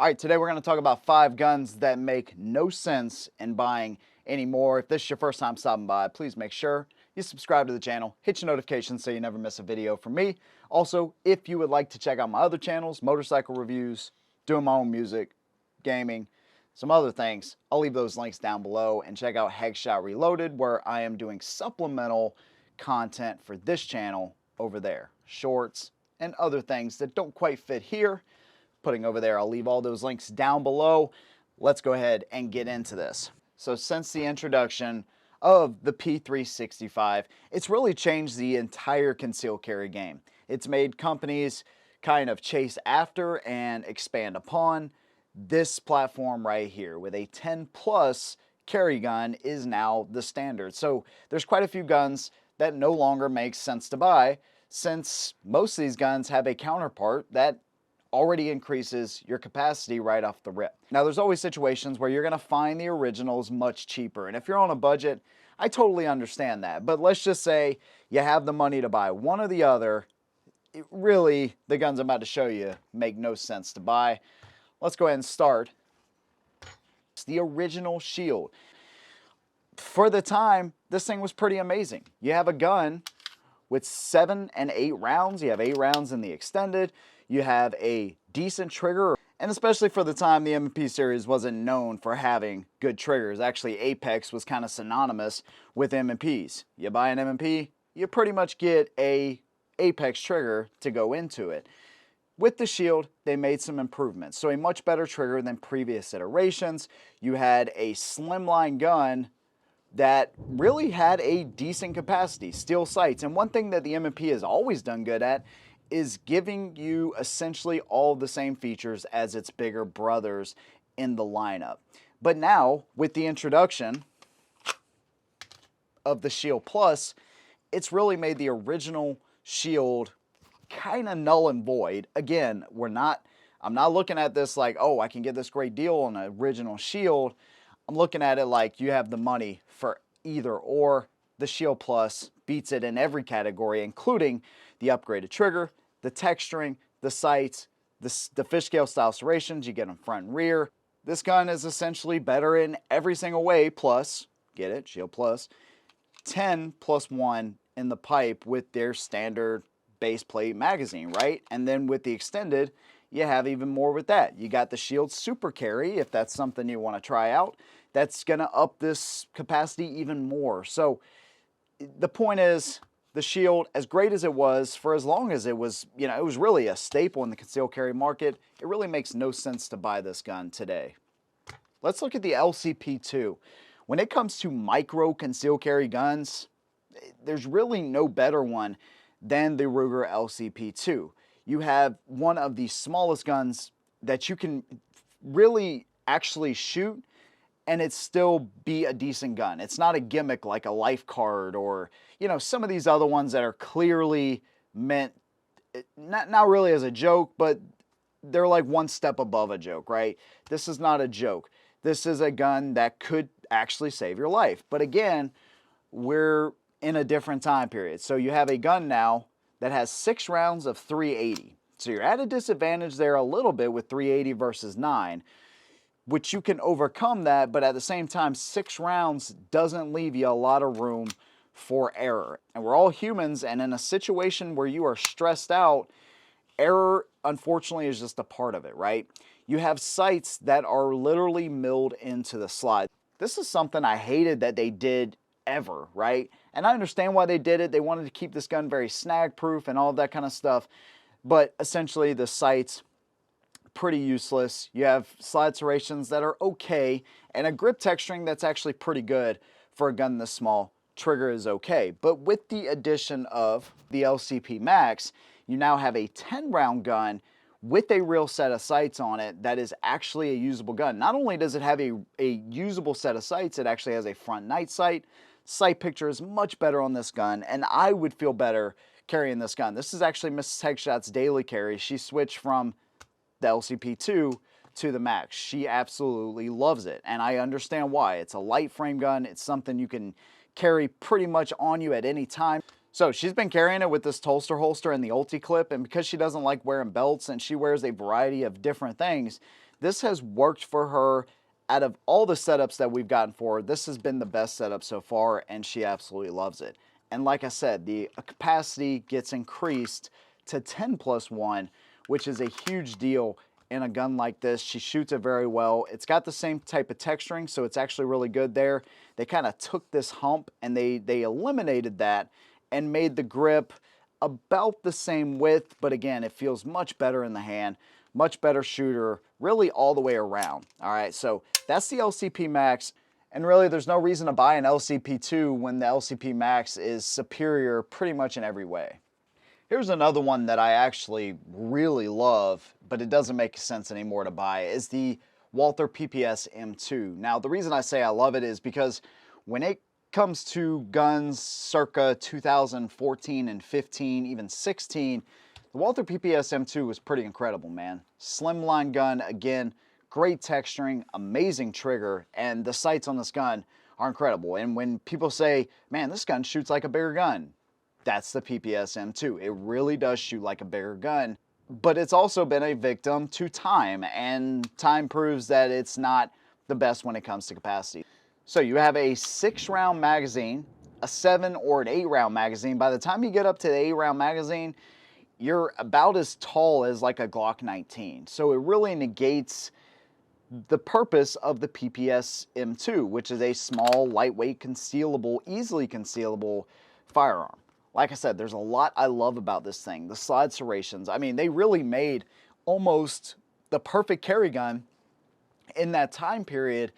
All right, today we're going to talk about 5 guns that make no sense in buying anymore. If this is your first time stopping by, please make sure you subscribe to the channel, hit your notifications so you never miss a video from me. Also, if you would like to check out my other channels, motorcycle reviews, doing my own music, gaming, some other things, I'll leave those links down below, and check out Headshot Reloaded, where I am doing supplemental content for this channel over there. Shorts and other things that don't quite fit here, putting over there. I'll leave all those links down below. Let's go ahead and get into this. So since the introduction of the P365, it's really changed the entire concealed carry game. It's made companies kind of chase after and expand upon. This platform right here with a 10 plus carry gun is now the standard. So there's quite a few guns that no longer makes sense to buy, since most of these guns have a counterpart that already increases your capacity right off the rip. Now, there's always situations where you're going to find the originals much cheaper, and if you're on a budget, I totally understand that. But let's just say you have the money to buy one or the other. Really, the guns I'm about to show you make no sense to buy. Let's go ahead and start. It's the original Shield. For the time, this thing was pretty amazing. You have a gun with 7 and 8 rounds. You have 8 rounds in the extended. You have a decent trigger, and especially for the time, the M&P series wasn't known for having good triggers. Actually, Apex was kind of synonymous with M&Ps. You buy an M&P, you pretty much get a Apex trigger to go into it. With the Shield, they made some improvements. So a much better trigger than previous iterations. You had a slimline gun that really had a decent capacity, steel sights. And one thing that the M&P has always done good at is giving you essentially all the same features as its bigger brothers in the lineup. But now, with the introduction of the Shield Plus, it's really made the original Shield kind of null and void. Again, I'm not looking at this like, oh, I can get this great deal on an original Shield. I'm looking at it like you have the money for either or. The Shield Plus beats it in every category, including the upgraded trigger, the texturing, the sights, the fish scale style serrations. You get them front and rear. This gun is essentially better in every single way, plus, get it, Shield Plus, 10 plus 1 in the pipe with their standard base plate magazine, right? And then with the extended, you have even more with that. You got the Shield Super Carry, if that's something you want to try out. That's going to up this capacity even more. So the point is, the Shield, as great as it was, for as long as it was, it was really a staple in the concealed carry market, it really makes no sense to buy this gun today. Let's look at the LCP2. When it comes to micro concealed carry guns, there's really no better one than the Ruger LCP2. You have one of the smallest guns that you can really actually shoot and it still be a decent gun. It's not a gimmick like a life card or, some of these other ones that are clearly meant, not really as a joke, but they're like one step above a joke, right? This is not a joke. This is a gun that could actually save your life. But again, we're in a different time period. So you have a gun now that has 6 rounds of 380. So you're at a disadvantage there a little bit with 380 versus 9, which you can overcome that, but at the same time, 6 rounds doesn't leave you a lot of room for error. And we're all humans, and in a situation where you are stressed out, error, unfortunately, is just a part of it, right? You have sights that are literally milled into the slide. This is something I hated that they did ever, right? And I understand why they did it. They wanted to keep this gun very snag-proof and all of that kind of stuff. But essentially, the sights, pretty useless. You have slide serrations that are okay, and a grip texturing that's actually pretty good for a gun this small. Trigger is okay. But with the addition of the LCP Max, you now have a 10-round gun with a real set of sights on it that is actually a usable gun. Not only does it have a usable set of sights, it actually has a front night sight. Sight picture is much better on this gun, and I would feel better carrying this gun. This is actually Mrs. Headshot's daily carry. She switched from the LCP2 to the Max. She absolutely loves it, and I understand why. It's a light frame gun. It's something you can carry pretty much on you at any time. So she's been carrying it with this holster and the ulti clip, and because she doesn't like wearing belts and she wears a variety of different things, This has worked for her. Out of all the setups that we've gotten for her, this has been the best setup so far, and she absolutely loves it. And like I said, the capacity gets increased to 10+1, which is a huge deal in a gun like this. She shoots it very well. It's got the same type of texturing, so it's actually really good there. They kind of took this hump and they eliminated that and made the grip about the same width, but again, it feels much better in the hand, much better shooter, really all the way around. All right, so that's the LCP Max, and really there's no reason to buy an LCP2 when the LCP Max is superior pretty much in every way. Here's another one that I actually really love, but it doesn't make sense anymore to buy, is the Walther PPS M2. Now, the reason I say I love it is because when it comes to guns circa 2014 and 15, even 16, the Walther PPS M2 was pretty incredible, man. Slimline gun, again, great texturing, amazing trigger, and the sights on this gun are incredible. And when people say, man, this gun shoots like a bigger gun, that's the PPS M2. It really does shoot like a bigger gun, but it's also been a victim to time, and time proves that it's not the best when it comes to capacity. So you have a 6-round magazine, a 7 or an 8-round magazine. By the time you get up to the 8-round magazine, you're about as tall as like a Glock 19. So it really negates the purpose of the PPS M2, which is a small, lightweight, concealable, easily concealable firearm. Like I said, there's a lot I love about this thing. The slide serrations, I mean, they really made almost the perfect carry gun in that time period,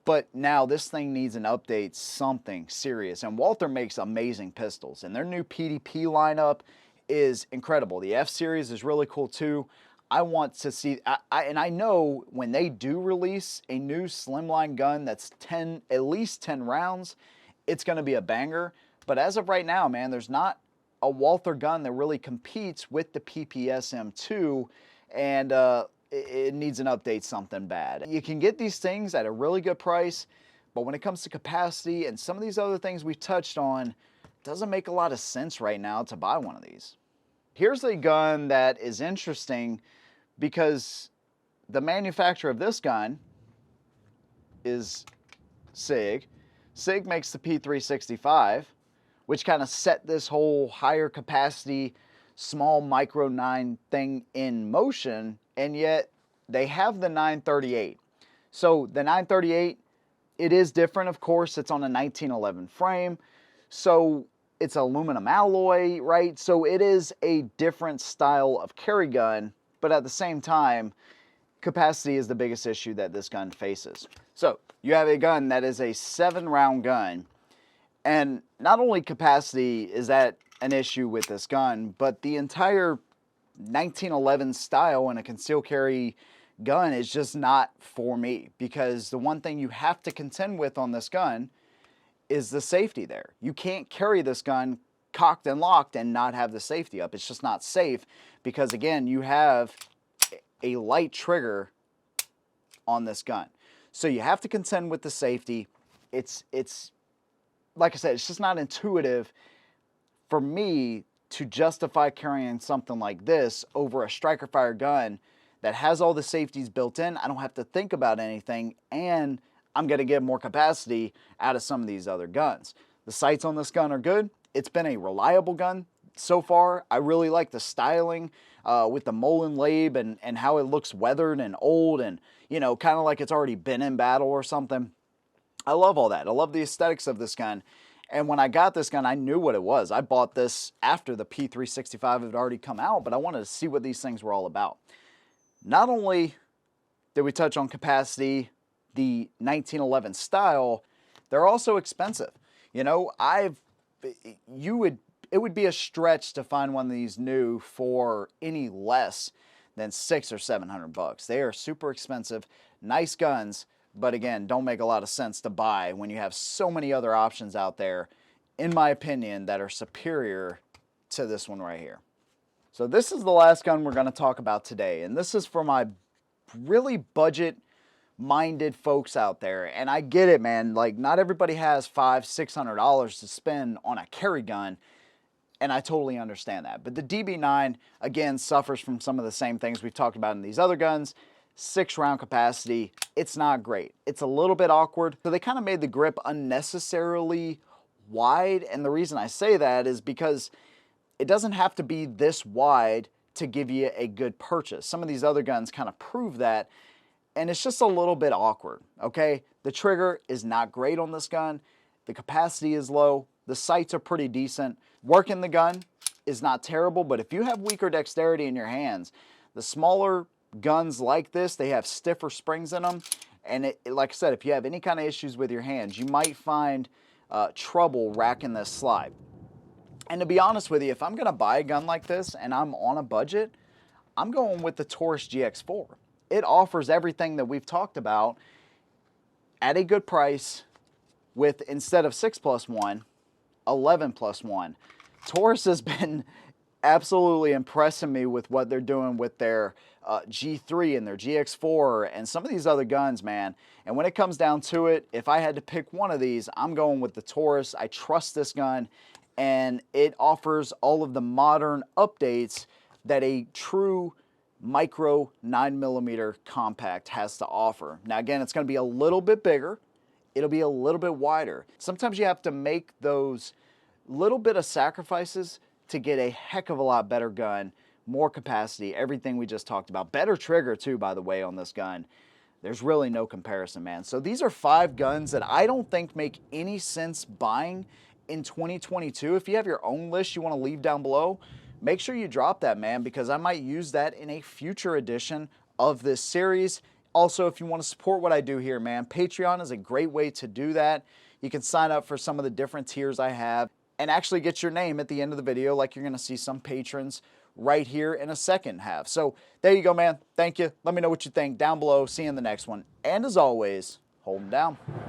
but now this thing needs an update, something serious. And Walther makes amazing pistols, and their new PDP lineup is incredible. The F-Series is really cool too. I want to see, and I know when they do release a new slimline gun that's at least 10 rounds, it's going to be a banger. But as of right now, man, there's not a Walther gun that really competes with the PPS M2, and it needs an update, something bad. You can get these things at a really good price, but when it comes to capacity and some of these other things we've touched on, it doesn't make a lot of sense right now to buy one of these. Here's a gun that is interesting because the manufacturer of this gun is Sig. Sig makes the P365, which kind of set this whole higher capacity, small micro 9 thing in motion, and yet they have the 938. So the 938, it is different, of course. It's on a 1911 frame, so it's aluminum alloy, right? So it is a different style of carry gun, but at the same time, capacity is the biggest issue that this gun faces. So you have a gun that is a 7-round gun, and not only capacity is that an issue with this gun, but the entire 1911 style in a concealed carry gun is just not for me, because the one thing you have to contend with on this gun is the safety there. You can't carry this gun cocked and locked and not have the safety up. It's just not safe because, again, you have a light trigger on this gun. So you have to contend with the safety. It's like I said, it's just not intuitive for me to justify carrying something like this over a striker fire gun that has all the safeties built in. I don't have to think about anything, and I'm going to get more capacity out of some of these other guns. The sights on this gun are good. It's been a reliable gun so far. I really like the styling with the Molin Labe and how it looks weathered and old and, you know, kind of like it's already been in battle or something. I love all that. I love the aesthetics of this gun. And when I got this gun, I knew what it was. I bought this after the P365 had already come out, but I wanted to see what these things were all about. Not only did we touch on capacity, the 1911 style, they're also expensive. You know, it would be a stretch to find one of these new for any less than $600 or $700. They are super expensive, nice guns, but again, don't make a lot of sense to buy when you have so many other options out there, in my opinion, that are superior to this one right here. So this is the last gun we're going to talk about today, and this is for my really budget-minded folks out there. And I get it, man. Like, not everybody has $500-600 to spend on a carry gun, and I totally understand that. But the DB9, again, suffers from some of the same things we've talked about in these other guns. 6-round capacity. It's not great. It's a little bit awkward. So they kind of made the grip unnecessarily wide, and the reason I say that is because it doesn't have to be this wide to give you a good purchase. Some of these other guns kind of prove that, and it's just a little bit awkward, okay? The trigger is not great on this gun. The capacity is low. The sights are pretty decent. Working the gun is not terrible, but if you have weaker dexterity in your hands, the smaller guns like this, they have stiffer springs in them, and like I said, if you have any kind of issues with your hands, you might find trouble racking this slide. And to be honest with you, if I'm going to buy a gun like this and I'm on a budget, I'm going with the Taurus GX4. It offers everything that we've talked about at a good price with, instead of 6+1, 11+1. Taurus has been absolutely impressing me with what they're doing with their G3 and their GX4 and some of these other guns, man. And when it comes down to it, if I had to pick one of these, I'm going with the Taurus. I trust this gun, and it offers all of the modern updates that a true micro 9mm compact has to offer. Now again, it's going to be a little bit bigger. It'll be a little bit wider. Sometimes you have to make those little bit of sacrifices to get a heck of a lot better gun, more capacity, everything we just talked about. Better trigger too, by the way, on this gun. There's really no comparison, man. So these are 5 guns that I don't think make any sense buying in 2022. If you have your own list you want to leave down below, make sure you drop that, man, because I might use that in a future edition of this series. Also, if you want to support what I do here, man, Patreon is a great way to do that. You can sign up for some of the different tiers I have and actually get your name at the end of the video, like you're going to see some patrons right here in a second have. So there you go, man. Thank you. Let me know what you think down below. See you in the next one. And as always, hold them down.